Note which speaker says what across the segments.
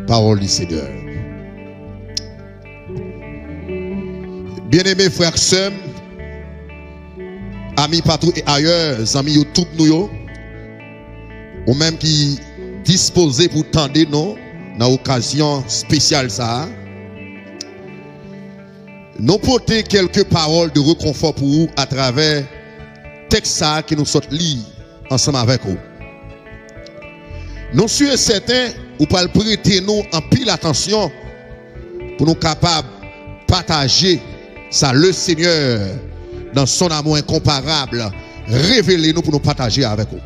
Speaker 1: Parole du Seigneur. Bien-aimés frères et sœurs, amis partout et ailleurs, amis YouTube nous, ou même qui disposés pour tendre nous dans l'occasion spéciale ça, nous porter quelques paroles de réconfort pour vous à travers texte ça que nous sommes lire ensemble avec vous. Nous sommes certains ou pas prêter nous en pile attention pour nous capables de partager ça le Seigneur dans son amour incomparable, révéler nous pour nous partager avec vous.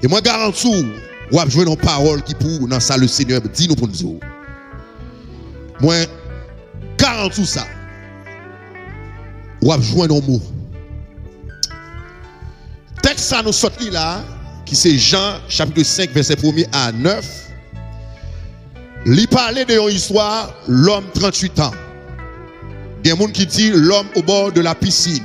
Speaker 1: Et moi garantis, vous avez joué nos paroles qui pour dans ça le Seigneur dit nous pour nous dire. Moi garantis ça. Vous avez joué nos mots. Texte ça nous sorti là, qui c'est Jean chapitre 5 verset 1er à 9. Il parlait de une histoire, l'homme 38 ans. Il y a des gens qui disent l'homme au bord de la piscine.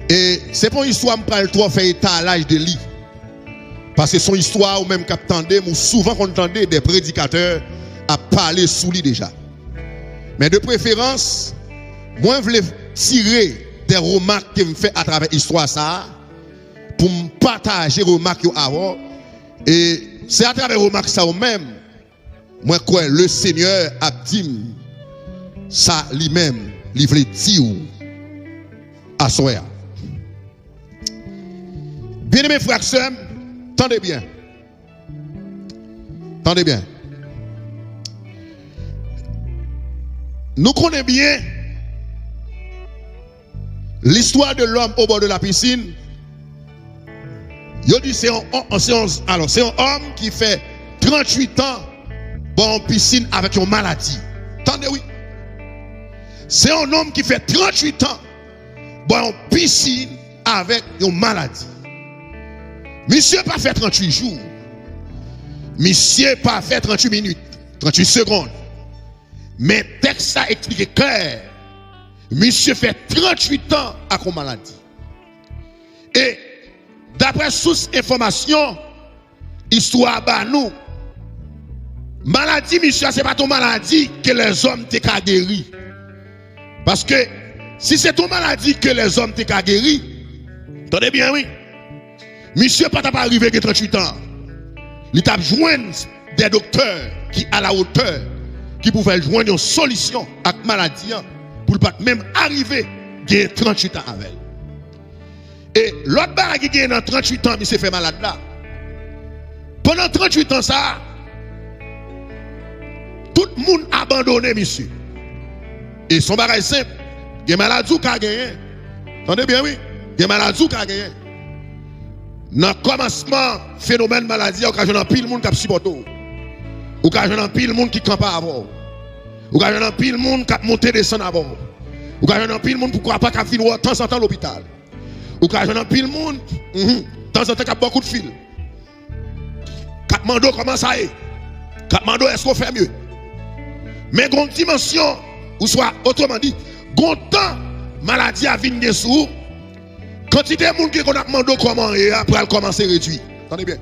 Speaker 1: Et c'est pas une histoire que je trop faire état à l'âge de lit. Parce que son histoire, ou même qu'attendez, ou souvent qu'on entendait des prédicateurs à parler sous lui déjà. Mais de préférence, moi je voulais tirer des remarques que me fait à travers l'histoire ça pour me partager les remarques avant. Et c'est à travers les remarques ça même, moi quoi le Seigneur a dit ça lui-même, il voulait dire à soi. Bien aimés frères et sœurs, tendez bien. Tendez bien. Nous connaissons bien l'histoire de l'homme au bord de la piscine. C'est un homme qui fait 38 ans en piscine avec une maladie. Attendez, oui. C'est un homme qui fait 38 ans en piscine avec une maladie. Monsieur pas fait 38 jours. Monsieur pas fait 38 minutes, 38 secondes. Mais texte ça explique clair. Monsieur fait 38 ans avec une maladie. Et d'après source information, histoire bah nous, maladie, monsieur, c'est pas ton maladie que les hommes t'ont guéri. Parce que si c'est ton maladie que les hommes t'ont guéri, attendez bien, oui. Monsieur pas arrivé à 38 ans. Il t'a joindre des docteurs qui à la hauteur, qui pouvaient joindre une solution à la maladie pour ne pas même arriver à 38 ans avec elle. Et l'autre barre qui est dans 38 ans, il s'est fait malade là. Pendant 38 ans, ça, tout le monde a abandonné, monsieur. Et son barrage simple, il y a maladie qui a gagné. Attendez bien, oui. Il y a maladie qui a gagné. Dans le commencement, phénomène maladie, il y a pile de monde qui supporte. Il y a pile de monde qui campe avant. Il y a pile de monde qui monte et descend avant. Il y a pile de monde qui ne pas finir de temps en temps à l'hôpital. Il y a pile de monde, de temps en temps, qui a beaucoup de fils. Katmando, comment ça est? Katmando, est-ce qu'on fait mieux? Mais il y a une dimension, ou soit autrement dit, il y a un temps, maladie a venir sous. Quantité de monde qui a demandé comment et après commencer à réduire. Attendez bien.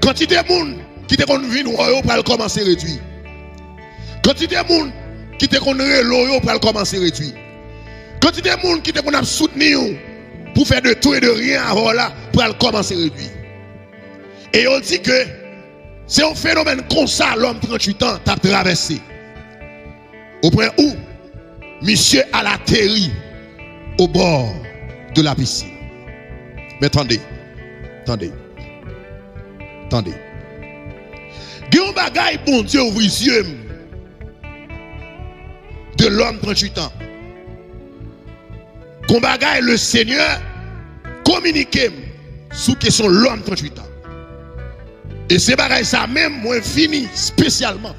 Speaker 1: Quantité de monde qui a venir pour commencer à réduire. Quantité de monde qui a venir pour commencer à réduire. Quantité de monde qui a soutenu pour faire de tout et de rien avant là pour commencer à réduire. Et on dit que c'est un phénomène comme ça l'homme 38 ans t'a traversé. Au point où monsieur a atterri au bord de la piscine. Mais attendez. Il y a un bagage, bon Dieu, ouvre les yeux de l'homme 38 ans. Qu'on bagaille le Seigneur communiquer sous question l'homme 38 ans. Et c'est bagaille ça même, moi fini spécialement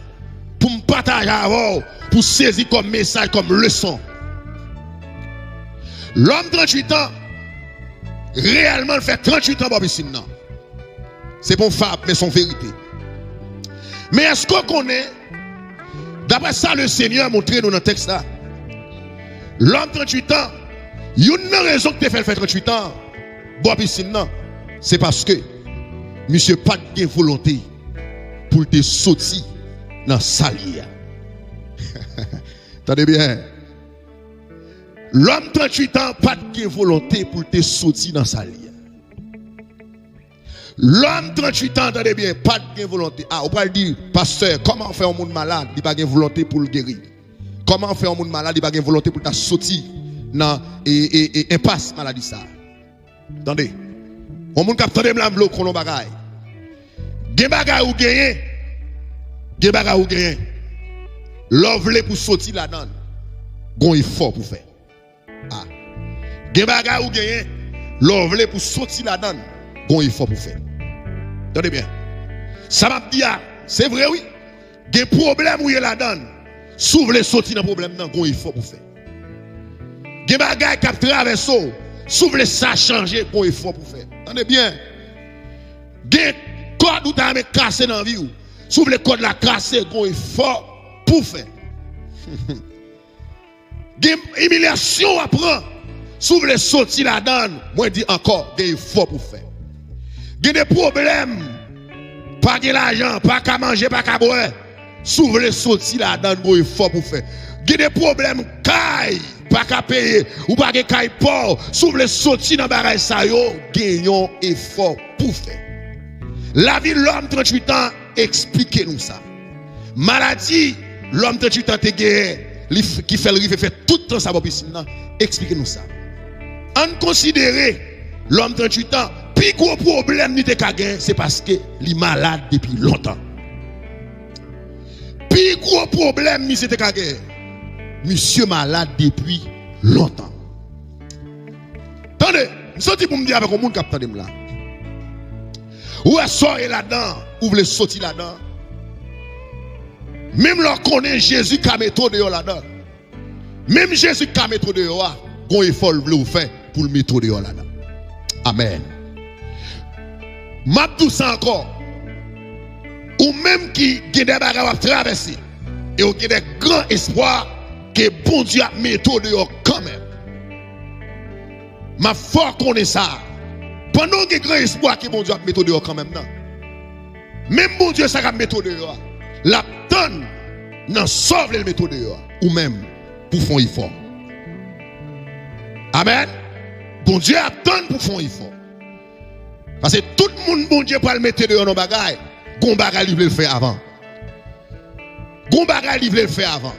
Speaker 1: pour me partager avant, pour saisir comme message, comme leçon. L'homme 38 ans, réellement fait 38 ans dans la piscine. C'est bon fable, mais son vérité. Mais est-ce qu'on connaît, d'après ça, le Seigneur a montré dans le texte là, l'homme 38 ans, il y a une raison que tu fais 38 ans, dans la piscine, c'est parce que monsieur pas de volonté pour te sortir dans salier. Attendez bien. L'homme 38 ans pas de volonté pour te sortir dans salier. L'homme 38 ans, attendez bien, pas de volonté. Ah, on peut dire, pasteur, comment faire un monde malade, il n'a pas de volonté pour le guérir. Comment faire un monde malade, il n'a pas de volonté pour te sortir dans impasse maladie ça. Attendez. On monde qui attendez me bloc qu'on bagaille. Gen bagay ou gagner. Gen bagay ou gagner. L'ovle pour sortir là-dedans. Gon effort pour faire. Ah. Gen bagay ou gagner. L'ovle pour sortir là-dedans. Gon effort pour faire. Attendez bien. Ça m'a dit, c'est vrai, oui. Des problèmes où il y a là-dedans. S'ouvre les sorties dans le problème, gon effort pour faire. Des bagages qui traversent, s'ouvre les ça changer, gon effort pour faire. Attendez bien. Des codes où tu as cassé dans la vie, s'ouvre les codes la casser, gon effort pour faire. Des humiliations à prendre, s'ouvre les sorties là-dedans, moi dis encore, des efforts pour faire. Il y a des problèmes, pas de l'argent, pas qu'à manger, pas qu'à boire. S'ouvre les sorties là-dedans, il faut pour faire. Il y a des problèmes, caille, pas qu'à payer, ou pas qu'à caille port. S'ouvre les sorties dans le barrage, ça y est, gagnons effort pour faire. La vie de l'homme 38 ans, expliquez-nous ça. Maladie, l'homme 38 ans, qui fait le rive, fait tout le temps ça, expliquez-nous ça. En considérer l'homme 38 ans, puis gros problème ni te kagé, c'est parce que il est malade depuis longtemps. Puis gros problème ni te kagé, monsieur malade depuis longtemps. Attendez, je sorti pour me dire avec un monde qui attend là. Où est sorti là-dedans, ou voulez sortir là-dedans. Même leur connaît Jésus qui a méthode là-dedans. Même Jésus qui a méthode là, qu'on effort le faire pour le méthode là-dedans. Amen. M'a tout ça encore. Ou même qui a des bagages à traverser. Et qui a des grands espoirs que bon Dieu a méthode quand même. Ma fort connaît ça. Pendant que grand espoir que bon Dieu a méthode quand même. Non. Même bon Dieu ça a méthode. La tonne n'en sauve les méthodes. Ou même pour faire effort. Amen. Bon Dieu attend pour faire effort. Parce que tout le monde, bon Dieu, peut le mettre dans nos bagages. Gon bagage, il veut le faire avant. Gon bagage, il veut le faire avant.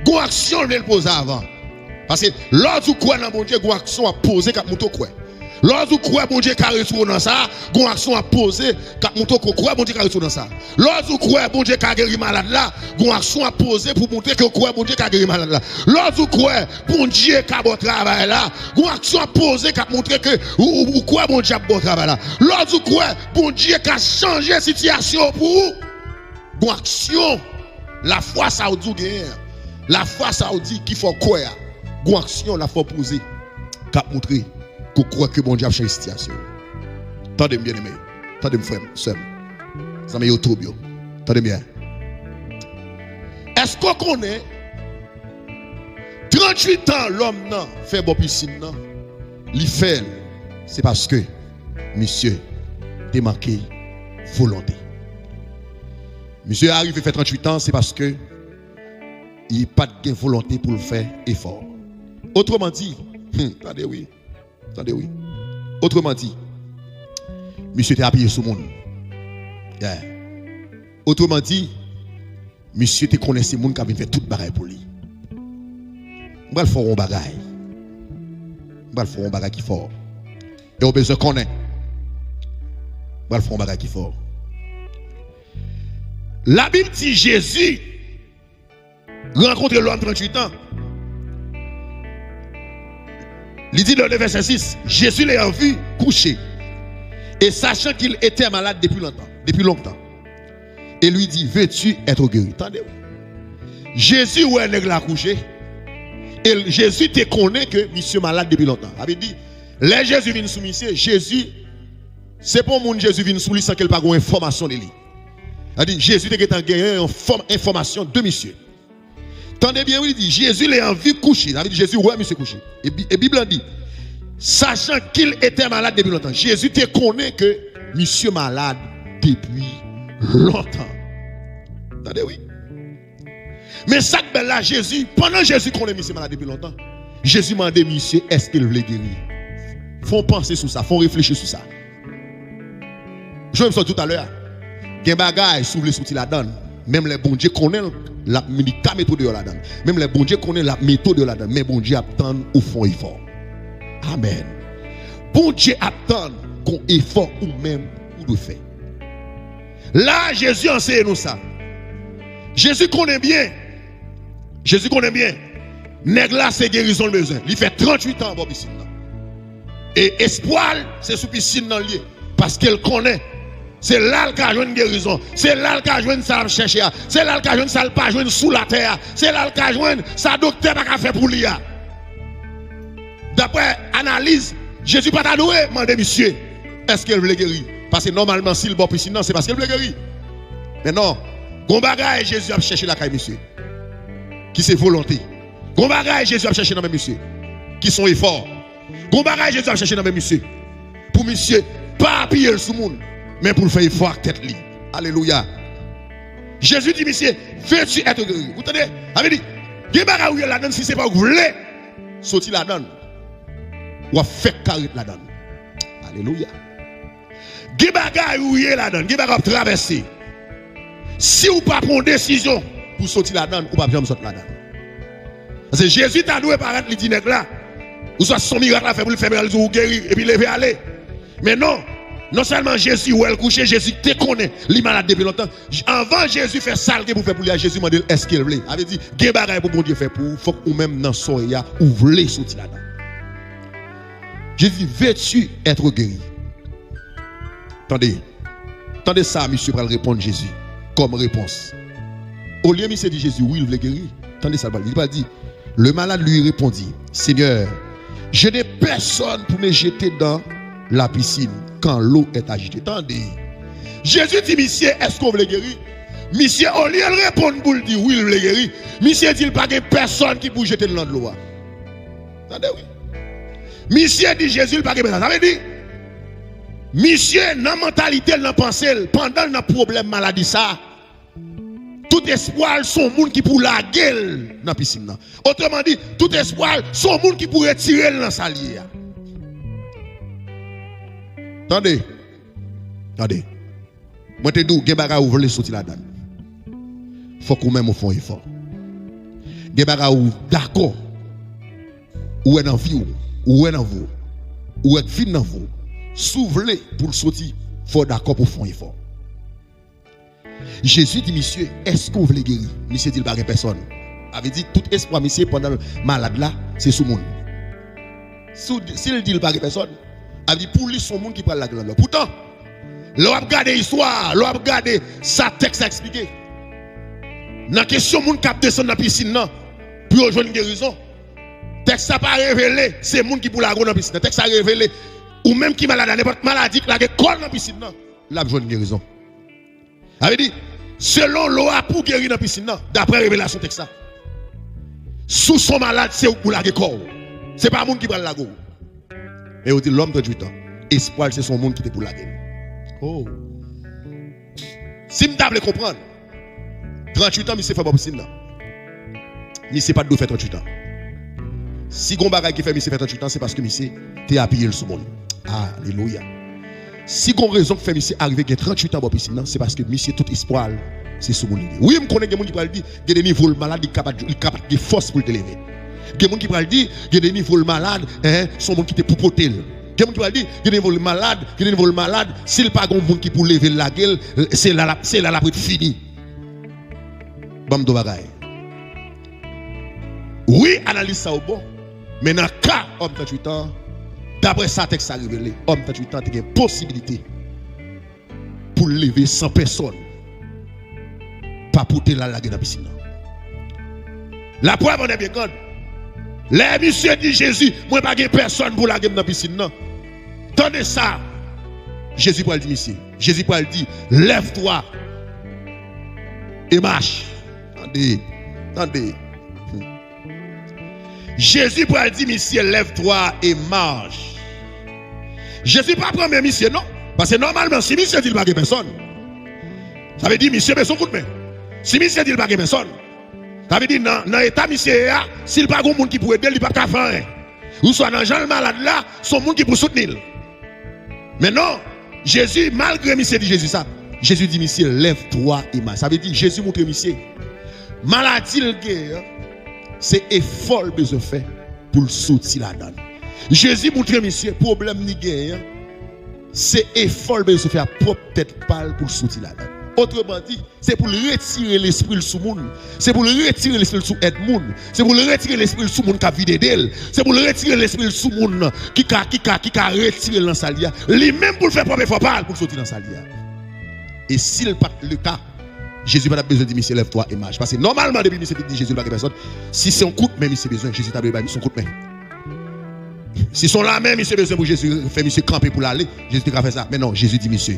Speaker 1: Gon action, il veut le poser avant. Parce que lorsque vous croyez dans bon Dieu, gon action à poser quand vous croyez. Lorsque vous croyez bon Dieu qui a retourné dans ça, gon action à poser quand vous croyez bon Dieu qui a retourné dans ça. Lorsque vous croyez bon Dieu qui a guéri malade là, gon action à poser pour montrer que vous croyez bon Dieu qui a guéri malade là. Lorsque vous croyez bon Dieu qui a bon travail là, gon action à poser pour montrer que vous croyez bon Dieu qui a bon travail là. Lorsque vous croyez bon Dieu qui a changé la situation pour vous, gon action, la foi ça vous dit, la foi ça vous dit qu'il faut croire. Gon action la faut poser pour montrer qu'on croit que bon Dieu a changé la situation. Tendez bien aimé. Tendez frère, sœur. Ça m'a trop bien. Tendez bien. Est-ce qu'on connaît 38 ans l'homme nan fait bon piscine nan, li fait c'est parce que monsieur t'es manqué volonté. Monsieur arrive et fait 38 ans c'est parce que il n'y a pas de volonté pour le faire effort. Autrement dit, attendez oui. Attendez, oui. Autrement dit, monsieur était appuyé sur le monde. Yeah. Autrement dit, monsieur te connaissait le monde qui avait fait tout le bagage pour lui. On va le faire un bagage. On va le faire un bagage qui fort. Et on besoin qu'on ait. On va le faire un bagage qui fort. La Bible dit Jésus rencontre l'homme 38 ans. Il dit dans le verset 6, Jésus l'a vu couché. Et sachant qu'il était malade depuis longtemps. Et lui dit, veux-tu être guéri? Attendez. Jésus où est l'a couché. Et Jésus te connaît que monsieur malade depuis longtemps. Il dit, les Jésus vient sous monsieur, Jésus, c'est pas mon Jésus vient sous lui sans qu'il pas une information de lui. Il dit, Jésus te gagné une information de monsieur. Attendez bien, il dit, Jésus l'a en vie couché. Il dit, Jésus, ouais, monsieur couché. Et Bible dit, sachant qu'il était malade depuis longtemps, Jésus te connaît que monsieur malade depuis longtemps. Attendez, oui. Mais ça que là, Jésus, pendant Jésus qu'on est monsieur malade depuis longtemps, Jésus m'a dit, monsieur, est-ce qu'il voulait guérir? Faut penser sur ça, faut réfléchir sur ça. Je me suis tout à l'heure. Il y a des bagages sous les soutiens la donne. Même les bons dieux connaissent la méthode de la donne. Même les bons dieux connaissent la méthode de la donne. Mais bon Dieu attend au fond effort. Amen. Bon Dieu attend qu'on effort ou même ou de fait. Là, Jésus enseigne nous ça. Jésus connaît bien. Jésus connaît bien. Nèg là, c'est guérison le besoin. Il fait 38 ans pour piscine. Et espoir, c'est sous piscine dans lieu. Parce qu'elle connaît. C'est là qu'il a joué une guérison. C'est là qu'il a joué une salle chercher. C'est là qu'il a joué une salle pas joué sous la terre. C'est là qu'il a joué sa docteur pas fait pour lui. D'après analyse, Jésus pas t'a doué, mandé monsieur, est-ce qu'elle voulait guérir? Parce que normalement, s'il bon piscine, c'est parce qu'elle voulait guérir. Mais non, gon bagaille Jésus a cherché la caille monsieur. Qui c'est volonté. Gon bagaille Jésus a cherché dans même monsieur. Qui sont efforts. Gon bagaille Jésus a cherché dans même monsieur. Pour monsieur, pas appuyer sur le monde, mais pour le faire effort avec tête li. Alléluia. Jésus dit monsieur, veux-tu être guéri? Vous entendez? Il dit, des bagaille la donne si c'est pas vous voulez, sortir la donne. Ou a fait carré la donne. Alléluia. Des bagaille la donne, des bagaille traverser. Si vous pas prendre décision pour sortir la donne, ou pas jamais sortir la donne. Parce que Jésus t'a doué par les dîners là. Ou soit son miracle à faire pour le faire ou guérir et puis lever aller. Mais non, non seulement Jésus ou elle couché, Jésus te connaît, les malades depuis longtemps. Avant Jésus fait ça pour faire pour lui, Jésus m'a dit est-ce qu'il voulait. Avait dit, des bagaille pour bon Dieu faire pour faut ou même dans soya ou voulez sortir là-dedans. Jésus dit, veux-tu être guéri? Attendez ça, monsieur, pour répondre Jésus comme réponse. Au lieu, monsieur dit Jésus, oui, il voulait guérir. Attendez ça, il va dire, le malade lui répondit, Seigneur, je n'ai personne pour me jeter dans la piscine quand l'eau est agitée. Attendez. Jésus dit, monsieur, est-ce qu'on veut guérir? Monsieur, au lieu de répondre pour lui dire, oui, il veut guérir. Monsieur dit, il n'y a pas personne qui peut jeter dans l'eau. Attendez, oui. Monsieur dit, Jésus, il n'y a pas personne. Ça veut dire, monsieur, dans la mentalité, dans la pensée, pendant le problème maladie, ça, tout espoir, son monde qui pour la gueule dans la piscine. Autrement dit, tout espoir, son monde qui pour retirer dans la salière. Attendez. Moi, te dis, il y a des bagages où vous voulez sortir là-dedans. Il faut qu'on même au fond effort. Il y a des bagages où, d'accord, ou est dans vie, ou est dans vous, ou est vide dans vous. S'ouvrir pour sortir, il faut d'accord pour faire effort. Jésus dit, monsieur, est-ce qu'on veut guérir? Monsieur dit, il n'y a pas personne. Il avait dit, tout espoir, monsieur, pendant le malade là, c'est sous le monde. S'il dit, il n'y a pas personne, il dit, pour lui, son monde qui parle la grande. Pourtant, l'on a regardé l'histoire, l'on a regardé sa texte à expliquer. Dans la question, monde qui a descendu dans la piscine, pour rejoindre une guérison. Texte n'a pas révélé, c'est le monde qui pour la dans la piscine. Texte a révélé, ou même qui malade, n'importe maladie qui a colle dans la piscine, là, besoin de guérison. Il avait dit, selon loi pour guérir dans la piscine, d'après révélation texte. Sous son malade, c'est pour la corps. Ce n'est pas le monde qui prend la go. Et on dit l'homme de 38 ans. Espoir, c'est son monde qui est pour la guerre. Oh. Si je dois comprendre, 38 ans, il s'est fait pas piscine. Il ne sait pas de faire 38 ans. Si on bagaille qui fait il s'est fait 38 ans, c'est parce que il t'es appuyé le monde. Alléluia. Si on raison que fait il arrivé à 38 ans pour piscine, c'est parce que monsieur tout espoir, c'est sous mon idée. Oui, je connais des gens qui parlent dire, il y a des niveaux malades qui sont capables de force pour te lever. Il y a des gens qui parlent dire, il y a des niveaux malades, sont gens qui te pour porter. Il y a des gens qui parlent dire, il y a des niveaux malades, s'il n'y a pas de monde qui pour lever la gueule, c'est là la pour être fini. Bam do bagaille. Oui, analyse ça au bon. Mais dans le cas, homme 38 ans, d'après ça, texte a révélé, homme 38 ans, il y a une possibilité pour lever 100 personnes. Pas pour te la laguer dans la piscine. La preuve, on est bien grande. Les messieurs dit Jésus, moi pas de personne pour laguer dans la piscine. Tendez ça. Jésus pour le dire, monsieur. Jésus pour le dire, lève-toi et marche. Attendez. Jésus pour le dire, monsieur, lève-toi et marche. Jésus pas premier monsieur, non? Parce que normalement, si monsieur dit qu'il n'y a pas personne, ça veut dire monsieur besoin coup de main. Si monsieur dit qu'il n'y a pas personne, ça veut dire dans l'état monsieur, s'il n'y a pas de monde qui peut aider, il n'y a pas de faire. Ou soit dans le malade là, son monde qui peut soutenir. Mais non, Jésus, malgré monsieur dit Jésus ça, Jésus dit monsieur, lève-toi et marche. Ça veut dire Jésus montre monsieur. Maladie le guerre, c'est effort besoin faire pour sortir la donne. Jésus montre monsieur, problème ni guerre, c'est effort besoin faire propre tête pâle pour sortir la donne. Autrement dit, c'est pour retirer l'esprit sous monde. C'est pour retirer l'esprit sous aide monde. C'est pour retirer l'esprit sous monde qui a vidé d'elle. C'est pour retirer l'esprit sous monde qui a retiré dans sa lia. Lui-même pour le faire propre effort pâle pour sortir dans sa lia. Et s'il pas le cas, Jésus n'a pas besoin de dire, monsieur, lève-toi et marche. Parce que normalement, depuis monsieur dit Jésus n'a pas personne. Si c'est un coup de main, monsieur besoin, Jésus n'a pas son coup de main. Si sont là même, monsieur besoin pour Jésus, fait monsieur camper pour l'aller, Jésus n'a pas fait ça. Mais non, Jésus dit, monsieur,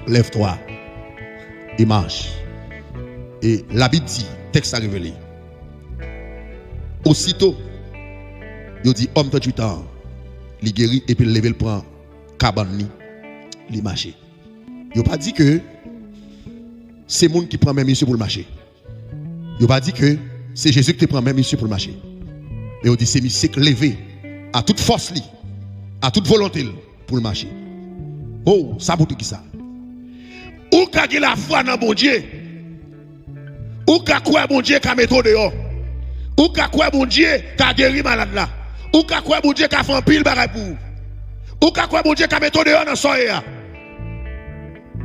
Speaker 1: lève-toi et marche. Et la Bible dit, texte a révélé. Aussitôt, il dit, homme 38 ans, il guérit et puis il lève le prend cabane, il marche. Il n'a pas dit que c'est le monde qui prend même monsieur pour le marcher. Il n'a pas dit que c'est Jésus qui prend même monsieur pour le marcher. Mais il dit c'est monsieur qui levé à toute force, à toute volonté pour le marcher. Oh, ça pour tout qui ça. Ou qu'a la foi dans bon Dieu. Ou qu'a quoi bon Dieu qu'a méthode dehors. Ou qu'a quoi bon Dieu qu'a guéri malade là. Ou qu'a quoi bon Dieu qu'a fait un pile bagaille pour. Ou qu'a quoi bon Dieu qu'a méthode dehors dans soirée.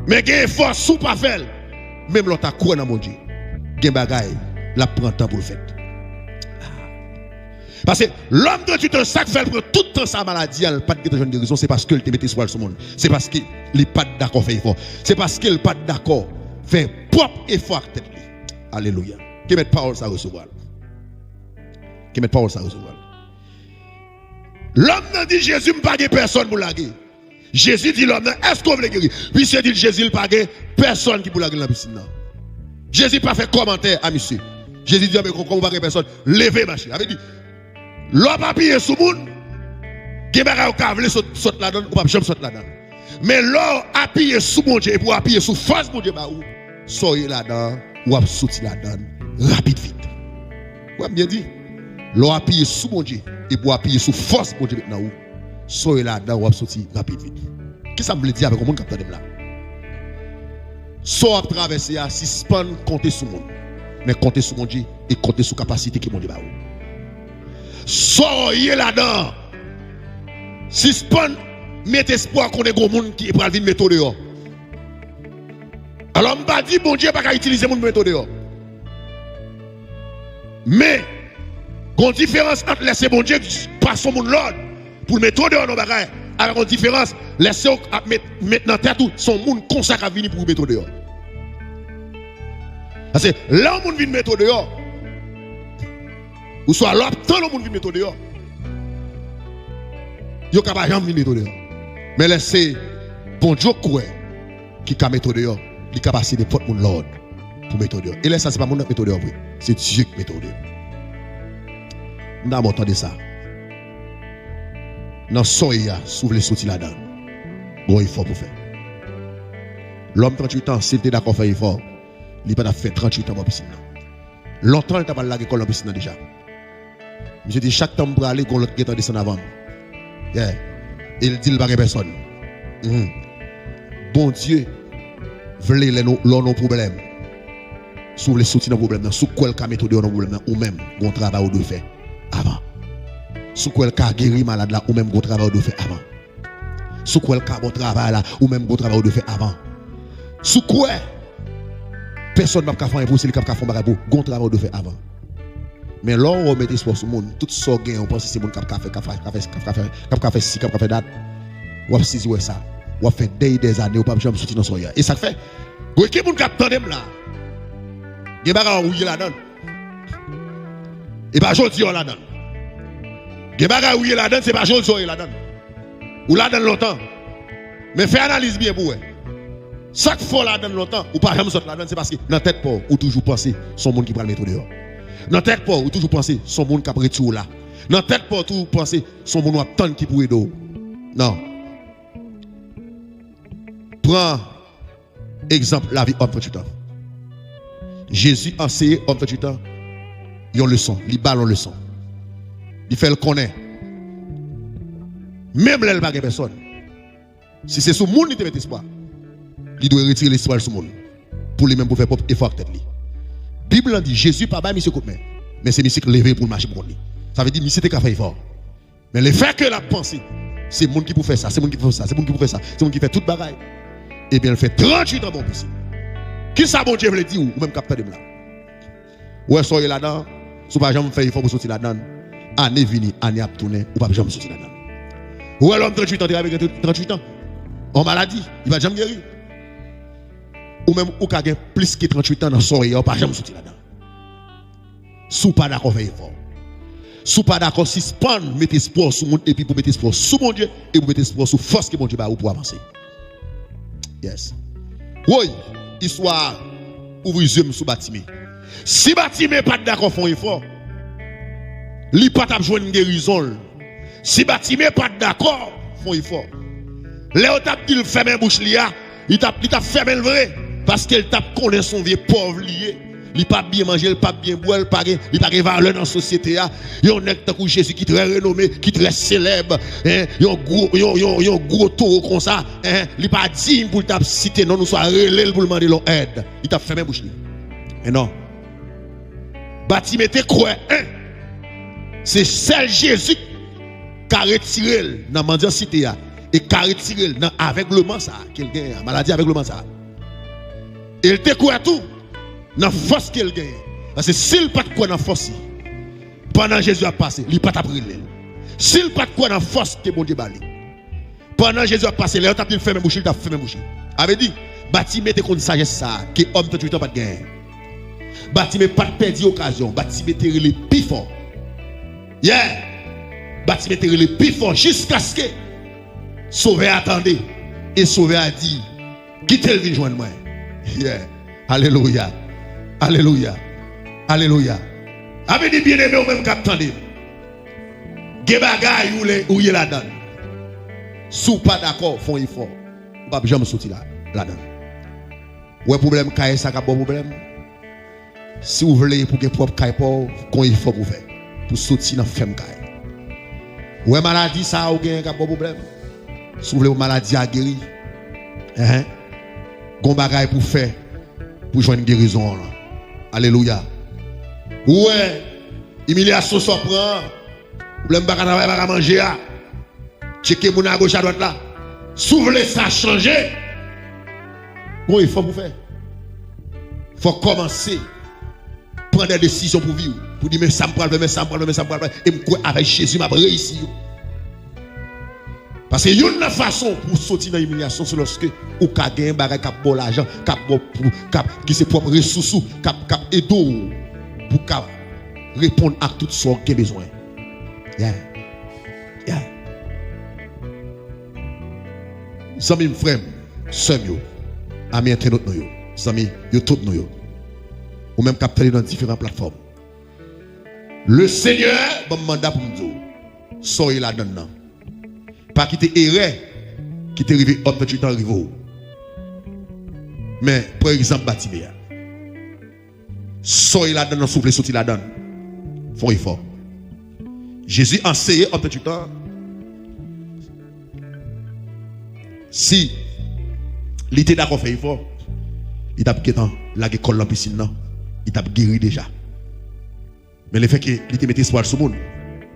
Speaker 1: Mais il y a une force sous pas faire. Même l'autre a quoi dans mon Dieu. Il y a un bagaille, la prend temps pour le faire. Parce que l'homme de tu te sac fait tout le temps sa maladie, il n'a pas de guérison, c'est parce qu'il te met espoir sur le monde. C'est parce qu'il n'est pas d'accord faire effort. C'est parce qu'il n'est pas d'accord faire propre effort à tête. Alléluia. Qui met parole ça recevoir. Qui met parole ça recevoir. L'homme n'a dit Jésus ne pas personne pour la guérir. Jésus dit l'homme, est-ce qu'on veut guérir? Puis c'est dit Jésus ne pas personne qui pour la guérir dans la piscine. Jésus n'a pas fait commentaire à monsieur. Jésus dit, mais comment pas personne? Levez ma chérie. Il dit, l'homme a pillé sous le monde, qui va cavler saute la donne, ou pas jamais saute la donne. Mais l'homme a pillé sous mon Dieu, et pour appuyer sous force mon Dieu, soyez là-dedans, ou a sauté là-dedans, rapide vite. Vous bien dit? L'homme a pillé sous mon Dieu, et pour appuyer sous force mon Dieu maintenant, soyez là-dedans, ou a sauté rapide vite. Qu'est-ce que ça me veut dire avec le monde qui a là? Soit à traverser, si span compter sur mon, mais compter sur mon Dieu, et compter sur la capacité que mon Dieu a. Soyez là-dedans. Si span met espoir qu'on ait gros monde qui est venir mettre dehors. Alors, je ne pas dire, bon Dieu, pas qu'à utiliser mon mettre dehors. Mais, il y a une différence entre laisser bon Dieu passer mon l'ordre pour mettre dehors nos bagages. Alors, une différence, laisser mettre dans tête tout son monde consacré à venir pour mettre dehors. Parce que là, on vient mettre dehors. Ou soit là, tant le monde vient mettre dehors. Il n'y a pas jamais mettre dehors. Mais laissez bon Dieu quoi qui peut mettre dehors. Il peut passer des portes de l'ordre pour mettre dehors. Et là, ça, ce n'est pas mon mettre dehors. C'est Dieu qui met dehors. Nous avons entendu ça. Dans soya, s'ouvre les sorties là-dedans. Bon, il faut pour faire. L'homme 38 ans, s'il était d'accord faire effort, il n'a pas fait 38 ans dans la piscine. Longtemps, il n'a pas la l'école dans la piscine déjà. Je dis chaque temps pour aller, qu'on l'autre qui est en descend avant. Yeah. Il dit il n'y a pas personne. Bon Dieu, voulez nos problèmes. S'ouvre les sorties dans le problème, sous quoi le méthode dans le problème, ou même, on travail ou de faire avant. Sous quoi le cas guéri malade là, ou même go travail de faire avant. Sous quoi le cas bon travail là, ou même go travail de faire avant. Sous quoi personne ne peut faire impossible, qui peut faire un bon travail de faire avant. Mais là on met espoir sur le monde, tout ça gain, on pense que c'est bon qui peut faire ci, qui peut faire date. On va saisir ça. On va faire des années, on va pas jamais sortir dans son ya. Et ça fait qui moun k'ap tande là. Gen baga ouye là-dedans. Et pas jodi on là-dedans. Gen baga ouye là-dedans, c'est pas jodi on là-dedans. Ou là-dedans longtemps. Mais fais analyse bien pour vous. Chaque fois là-dedans longtemps, ou pas jamais sortir là-dedans, c'est parce que dans tête pas ou toujours penser son monde qui prend le métro dehors. Dans tête pas ou toujours penser son monde qui a retour là. Dans tête pas toujours penser son monde attend qui pour aider. Non. Prends exemple la vie homme 38 ans. Jésus enseigne homme 38 ans. Il y a une leçon, il ballon leçon. Il fait le connaître. Même là, il n'y a pas personne. Si c'est sur le monde qui te met espoir, il doit retirer l'espoir sur le monde. Pour lui-même pour faire propre effort tête. La Bible dit Jésus pas monsieur coup de main, mais c'est monsieur qui levé pour marcher pour lui. Ça veut dire monsieur te fait effort. Mais le fait que la pensée, c'est le monde qui peut faire ça, c'est le monde qui peut faire ça, c'est le monde qui peut faire ça, c'est le monde qui fait toute bagaille. Eh bien, il fait 38 ans bon possible. Qui ça bon Dieu veut dire ou même capteur de là. Ouais, soyez là-dedans, si pas jamais faire effort pour sortir là-dedans, année vini, année à tourner, ou pas jamais sortir là-dedans. Ouais, l'homme 38 ans, avec 38 ans, en maladie, il va jamais guérir. Ou même ou ka gen plus que 38 ans dans soirée, ou pas jamais sortir là-dedans. Sous pas d'accord faire effort. Sous pas d'accord suspend, mettez espoir sur monde et puis pour mettre espoir sur mon Dieu et pour mettre espoir sur force que mon Dieu va pour avancer. Yes. Oui, histoire ouvre les yeux sur Batimé. Si Batimé pas d'accord font effort, li pas t'a joindre une guérison. Si Batimé pas d'accord font effort. Léo t'a dit fermer bouche lia, il t'a fermé le vrai parce qu'il t'a connaît son vieux pauvre lié. Il pas bien manger, il pas bien boire, il pas de valeur dans la société. Il y a un nègre comme Jésus qui est très renommé, qui est très célèbre. Il y a un gros taureau comme ça. Il pas digne pour t'a citer, non, nous soit relé pour demander l'aide. Il t'a fermé bouche. Mais non. Batimé te croit, c'est celle Jésus qui a retiré dans la mendicité et qui a retiré dans l'aveuglement ça, qu'il gagne, la maladie aveuglement ça. Il te croit tout. Dans la force qu'il gagne. Parce que s'il n'a pas de quoi dans la force, pendant Jésus a passé, il n'a pas de brûler. S'il n'a pas de quoi dans la force que bon Dieu balé, pendant Jésus a passé, il a fait même bouche, il a fait même bouche. Avait dit, Batimé te connaît sagesse ça, que homme 38 ans pas de gain. Batimé pas de perdre occasion, Batimé te relé plus fort. Yeah! Batimé te relé plus fort jusqu'à ce que Sauvé attendait et Sauvé a dit, quittez le vin joindre moi. Yeah! Alléluia. Alléluia. Alléluia. Avez dit bien aimé ou même qu'attendez. Ge bagay ou y là-dedans. Sous pas d'accord, font effort. Pas jamais sortir là-dedans. Ouais problème caille ça ka bon problème. Si vous voulez pour que propre caille pauvre, qu'on effort pour faire pour sortir dans femme caille. Ouais maladie ça ou gain ka bon problème. Si vous voulez maladie à guérir. Gon bagay pour faire pour joindre une guérison là. Alléluia. Ouais, humiliation ça prend. Problème pas travailler pas manger là. Checker mon à gauche à droite là. S'ouvre ça changer. Bon, il faut pour faire. Faut commencer prendre des décisions pour vivre. Pour dire mais ça me prend, mais ça me prend, mais ça me prend et me croire avec Jésus m'a réussi. Parce que une façon pour sortir dans l'humiliation, c'est lorsque ou ka gagne bagay cap bon l'argent, cap qui c'est propre ressources, cap aider pour cap répondre à tout ce qu'on a besoin. Yeah. Yeah. Zami frère, sœur yo, ami internaute yo, zami yo tout nous yo. Ou même capter dans différentes plateformes. Le Seigneur bon mandat pour nous dire soyez là dedans. Pas quitter erreur qui t'est arrivé homme 38 ans arrivé. Mais par exemple Batimé. Soyez là dedans souffle sortir là dedans. Font effort. Jésus enseigne homme 38 ans. Si il était d'accord faire effort, il t'a quitté la école dans la piscine là, il t'a guéri déjà. Mais le fait que il te mette espoir sur le monde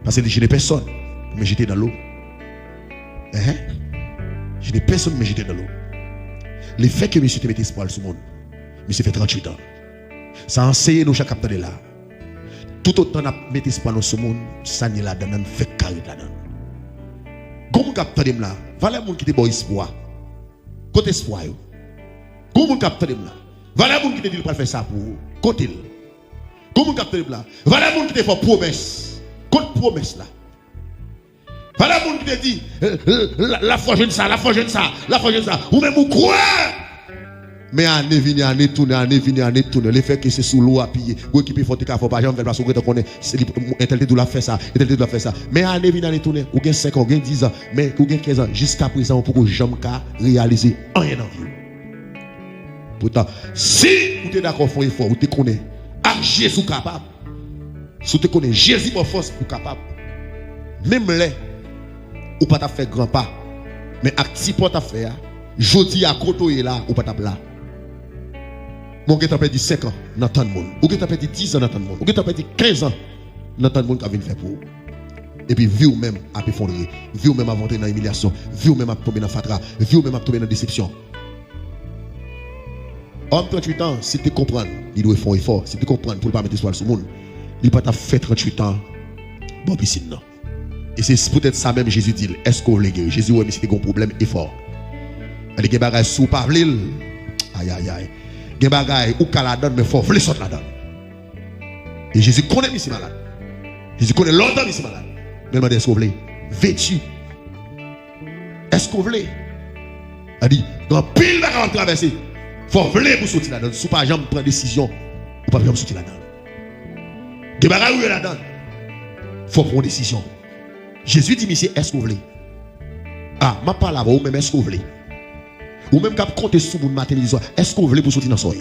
Speaker 1: parce que je n'ai personne mais j'étais dans l'eau. Je n'ai personne mais j'étais dans l'eau. Le fait que monsieur te mette espoir sur le monde, monsieur fait 38 ans. Ça enseigne nous chaque capteur de là. Tout autant n'a mettre espoir dans ce monde, ça n'est là dedans, fait carré là-dedans. Comment capteur de là, voilà le monde qui te bon espoir. Côté espoir yo. Comment capteur de là, voilà le monde qui te dit pas faire ça pour côté. Comment capteur de là, voilà le monde qui te fait promesse. Côté promesse là. Voilà le monde qui te dit la foi jeune ça, la foi jeune ça, la foi jeune ça. Ou même vous croyez. Mais année vini, année tourne, année vini, année tourne. Le fait que c'est sous l'eau à piller. Ou équipe faut te pas jamais faire parce que tu connais intelligent doit faire ça, intelligent doit faire ça. Mais année vini, année tourne, ou gain 5 ans, ou gain 10 ans, mais ou gain 15 ans jusqu'à présent pour que jamais réaliser rien dans vie. Pourtant, si vous êtes d'accord faire effort, vous te connaissez à Jésus capable. Si vous te connaissez Jésus pour force pour capable. Même là ou pas t'a fait grand pas. Mais à petit pas t'a fait, jodi à côté là ou pas t'a là. Mon gars t'a perdu 5 ans dans tant de monde. Ou gars t'a perdu 10 ans dans tant de monde. Ou gars t'a perdu 15 ans dans tant de monde qui vient faire pour. Et puis vie ou même à effondrer, vie ou même à monter dans l'humiliation, vie ou même à tomber dans fatra, vie ou même à tomber dans déception. Homme 38 ans, si tu comprends, il doit faire effort. Si tu comprends pour ne pas mettre espoir sur le monde, il ne peut pas faire 38 ans. Bon, piscine non. Et c'est peut-être ça même Jésus dit. Est-ce qu'on l'a guéri? Jésus, ouais, mais si tu as un problème, effort. Il y a des bagages sous pas v'lil. Aïe, aïe, aïe. Il y a des bagages où qu'à la donne, mais il faut v'lil sortir la donne. Et Jésus connaît ici malade. Jésus connaît longtemps ici malade. Mais il m'a dit, est-ce qu'on l'a vêtu? Est-ce qu'on l'a? Il dit, dans pile de bagages traverser. Faut v'lil pour sortir la donne. Si pas jamais prendre décision, ou pas jamais sortir la donne. Des bagages où il la donne. Faut prendre décision. Jésus dit, monsieur, est-ce que vous voulez? Ah, je parle à vous, même est-ce que vous voulez? Ou même quand vous comptez sur mon matin, est-ce que vous voulez pour sortir dans ce soir?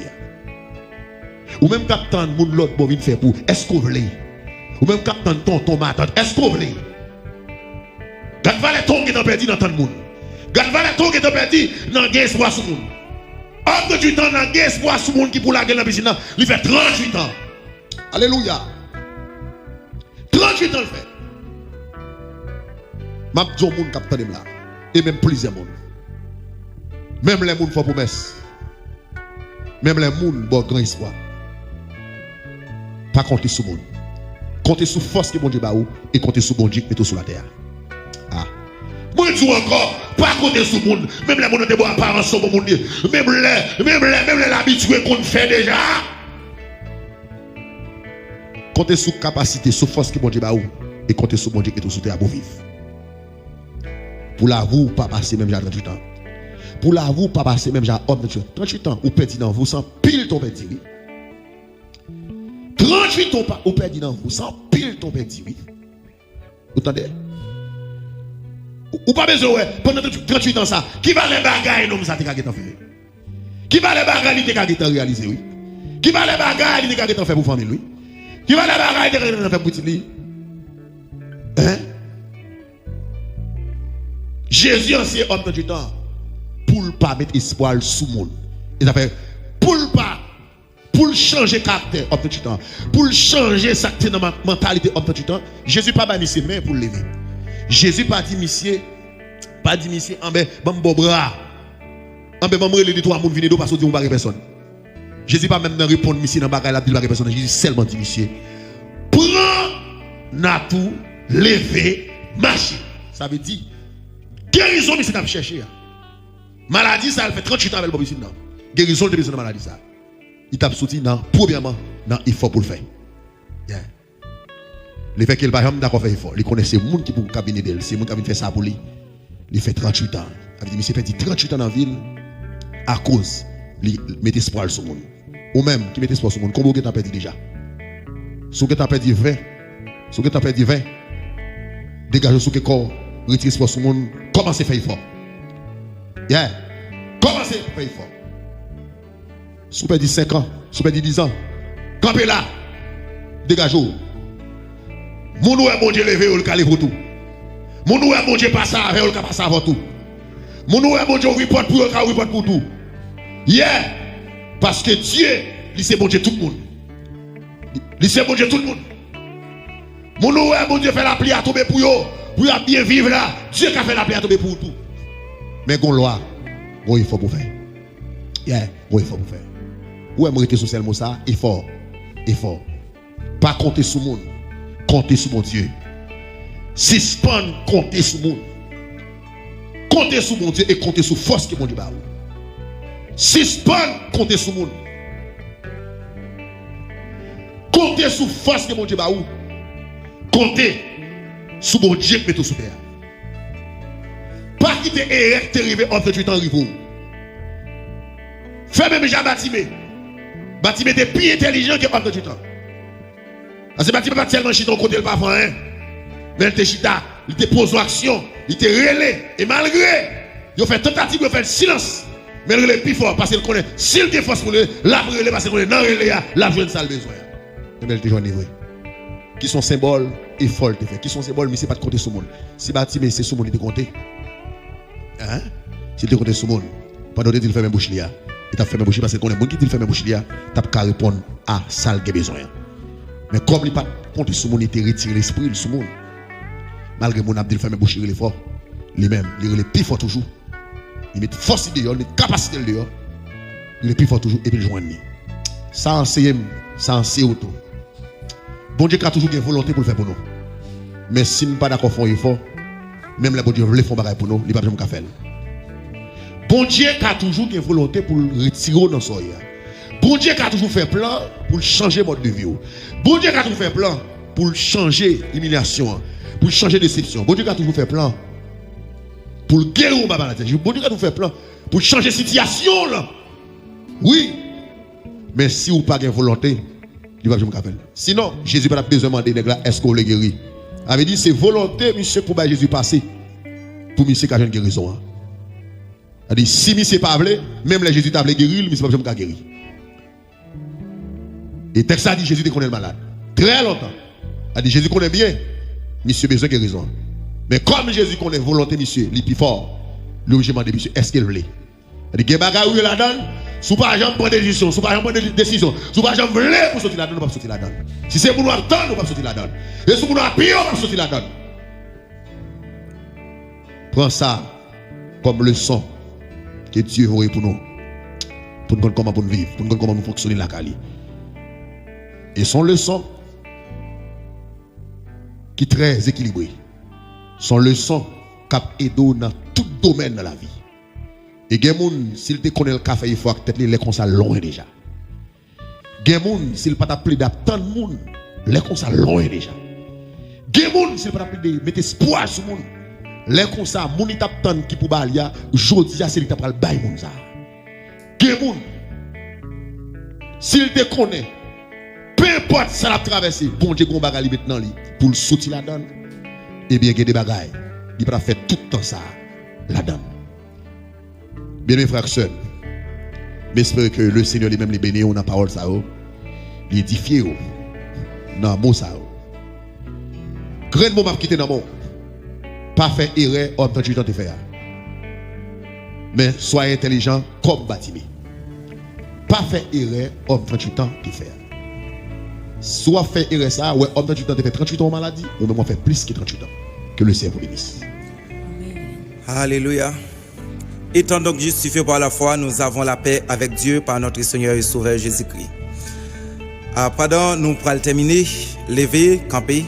Speaker 1: Ou même quand vous avez mon l'autre pour venir faire pour, est-ce que vous voulez? Ou même quand vous avez ton matin, est-ce que vous voulez? Gade va les tons qui t'ont perdu dans tant de monde. Gade va les tons qui t'ont perdu dans le espoir sur le monde. Homme de du temps dans le espoir sur le monde qui pour la gueule dans la piscine, il fait 38 ans. Alléluia. 38 ans le fait. Je dis au monde qui là. Et même plusieurs monde. Même les monde font promesse. Même les monde bon grand espoir. Pas compter sur le monde. Compter sur force que bon Dieu baou et compter sur bon Dieu qui est sur la terre. Ah. Moi je dis encore, pas compter sur le monde. Même les monde ont des bonnes apparences sur le monde. Même les habitués qu'on fait déjà. Comptez sur capacité, sur force que bon Dieu baou et comptez sur bon Dieu qui est sur terre pour vivre. Pour la vous, pas passer même déjà 38 ans. Pour la vous, pas passer même déjà 38 ans, ou perdu dans vous sans pile ton perdu. 38 ans, ou perdu dans vous sans pile ton perdu. Vous entendez? Ou pas besoin, pendant 38 ans, ça, qui va les bagailles, nous, ça, t'es qu'à faire? Qui va les bagailles, t'es qu'à réaliser, oui? Qui va les bagailles, t'es qu'à faire pour famille, oui? Qui va les bagailles, t'es qu'à faire pour petit, hein? Jésus ancien homme de temps pour ne pas mettre espoir sous le monde. Et ça fait pour ne pas, pour changer caractère homme de temps, pour changer sa mentalité homme de temps. Jésus pas mis ses mains pour le lever. Jésus pas dit monsieur en ben bon bras. En ben maman les deux trois monde venir parce que on pas personne. Jésus pas même répondre monsieur dans bagaille la dit pas personne. Jésus seulement dit monsieur prends natou lever marcher. Ça veut dire guérison, mais c'est à chercher. Maladie, ça fait 38 ans avec le Bob ici. Guérison, de besoin de maladie, ça. Il t'a sorti, premièrement, il faut pour le faire. Yeah. Le fait qu'il n'a pas d'accord faire effort. Il connaît ces gens qui pour le cabinet d'elle. C'est gens qui fait ça pour lui. Il fait 38 ans. Il dit, monsieur fait 38 ans dans la ville à cause de mettre espoir sur le monde. Ou même qui met espoir sur le monde. Combien tu as perdu déjà? Si tu as perdu 20, si tu as perdu 20, dégage sur le corps. Retirer espoir sur le monde, commencez à faire effort. Yeah. Commencez à faire effort. Si vous perdez 5 ans, si vous perdez 10 ans, campez là. Dégagez-vous. Mon ou est bon Dieu levé, ou le calé pour tout. Mon ou est bon Dieu passe avec, ou le passe avant tout. Mon ou est bon Dieu report pour, ou le report pour tout. Yeah. Parce que Dieu, il c'est bon Dieu tout le monde. Il c'est bon Dieu tout le monde. Mon ou est bon Dieu fait la pluie à tomber pour eux. Pour bien vivre là, Dieu qui a fait la pluie à tomber pour tout. Mais qu'on loi, il faut pour faire. Yeah, il faut pour faire. Où est-ce que sur ce mot ça? Effort. Effort. Pas compter sur le monde. Compter sur mon Dieu. Suspendre, compter sur le monde. Compter sur mon Dieu et compter sur force que mon Dieu a. Suspendre, compter sur le monde. Compter sur force que mon Dieu a. Compter sous mon Dieu qui met tout sous terre. Pas quitter Eric, t'es arrivé en 38 ans, rivo. Fait même déjà Batimé. Batimé était plus intelligent que Homme 38 ans. Parce que Batimé pas tellement chita au côté le parfum, hein. Mais il était chita, il était posé en action, il était relais. Et malgré, il a fait tentative de faire silence. Mais il est plus fort parce qu'il connaît, s'il a force pour le, la relais parce qu'il connaît, non relais, la joie de ça le besoin. Mais il était joint vrai. Qui sont symboles et folles, qui sont symboles, mais c'est pas de compter sur le monde. Si Batimé c'est sur le monde, il était compté. Hein? Si il était compté sur le monde, pendant que il fait même bouche là, il t'a fait même bouche parce qu'il connaît le monde qui fait même bouche là, t'as qu'à répondre à ça le besoin. Mais comme il pas compté sur le monde, il était retiré l'esprit sur le monde. Malgré mon abdil fait même bouche il est fort. Lui-même, il est plus fort toujours. Il met force dehors, il met capacité dehors. Il est plus fort toujours et puis il joint. Ça enseigne, ça enseigne auto. Bon Dieu a toujours une volonté pour le faire pour nous. Mais si nous ne sommes pas d'accord pour faire effort, même le bon Dieu veut faire bagage pour nous, il ne va pas faire. Bon Dieu a toujours une volonté pour retirer dans son soya. Bon Dieu a toujours fait plan pour changer mode de vie. Bon Dieu a toujours fait plan pour changer l'humiliation, pour changer déception. Bon Dieu a toujours fait plan pour guérir ma maladie. Bon Dieu a toujours fait plan pour changer la situation là. Oui. Mais si vous n'avez pas de volonté, il va jamais faire. Sinon, Jésus n'a pas besoin de demander est-ce qu'on le guérit. Il avait dit c'est volonté, monsieur, pour Jésus passer. Pour monsieur qui a une guérison. Il a dit si monsieur pas voulu, même les Jésus t'a guéri, monsieur pas jamais guéri. Et texte a dit Jésus connaît le malade. Très longtemps. Il a dit Jésus connaît bien, monsieur besoin de guérison. Mais comme Jésus connaît volonté, monsieur, il est plus fort. Lui, je demande monsieur, est-ce qu'il veut? Il a dit, il y a des bagages où il la donne. Si vous n'avez pas prendre des décisions, si vous n'avez pas prendre des décisions, si vous n'avez pas voulu pour sortir la donne, on va sortir la donne. Si c'est pour nous attendre, on va sortir la donne. Et si pour nous appuyer, on va sortir la donne. Prends ça comme leçon que Dieu a pour nous. Pour nous comment nous vivre, pour nous comment nous fonctionner la Cali. Et son leçon qui est très équilibrée. Son leçon qui aide dans tout domaine de la vie. Et il y a des gens, s'il te connaît le café, il faut que les comme ça loin déjà. Il y a des gens, s'il pas t'appeler d'attendre le monde, les comme ça loin déjà. Il y a des gens, s'il pas t'appeler de mettre espoir sur le monde, les comme ça, mon t'attend qui pour balia, aujourd'hui, c'est lui qui t'appelle bail monde ça. Il y a des gens, s'il te connaît, peu importe ça l'a traversé, bon Dieu, qu'on bagaille maintenant pour le sortir la donne, eh bien, il y a des bagailles, il va faire tout le temps ça, la donne. Bien mes frères et sœurs, j'espère que le Seigneur lui-même les bénit dans la parole ça, il édifie dans le mot ça. Grand mot m'a quitté dans le mot. Pas faire erreur, homme 38 ans de faire. Mais soyez intelligent comme Batimé. Pas faire erreur, homme 38 ans de faire. Soit faire erreur ça, ouais, homme 38 ans de faire 38 ans en maladie, ou même on fait plus que 38 ans. Que le Seigneur vous bénisse.
Speaker 2: Alléluia. Étant donc justifiés par la foi, nous avons la paix avec Dieu par notre Seigneur et Sauveur Jésus-Christ. Pendant nous pourrons terminer, lever, camper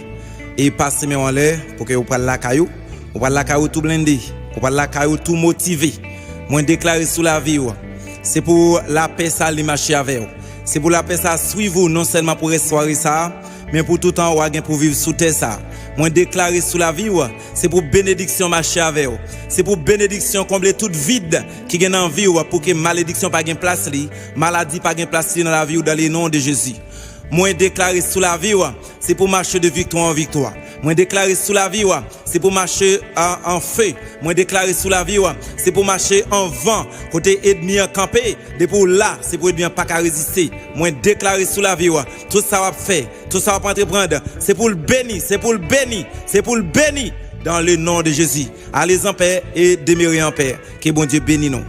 Speaker 2: et passer mes en l'air pour que vous preniez la caillou. Vous preniez la caillou tout blindé, vous preniez la caillou tout motivé. Moi déclarer sous la vie, c'est pour la paix ça les marcher avec vous. C'est pour la paix ça suivre vous non seulement pour restaurer ça, mais pour tout temps pour vivre sous terre ça. Moi déclarer sous la vie, c'est pour bénédiction marcher avec vous. C'est pour bénédiction combler toute vide qui gagne en vie pour que malédiction pas gagne place li, maladie pas gagne place dans la vie dans le nom de Jésus. Moi déclarer sous la vie, c'est pour marcher de victoire en victoire. Moi déclarer sous la vie, c'est pour marcher en feu. Moi déclarer sous la vie, c'est pour marcher en vent. Côté ennemi en campé, de pour là, c'est pour bien pas qu'à résister. Moi déclarer sous la vie, tout ça va faire, tout ça va entreprendre, c'est pour le bénir, c'est pour le bénir, c'est pour le bénir dans le nom de Jésus. Allez en paix et demeurez en paix. Que bon Dieu bénisse nous.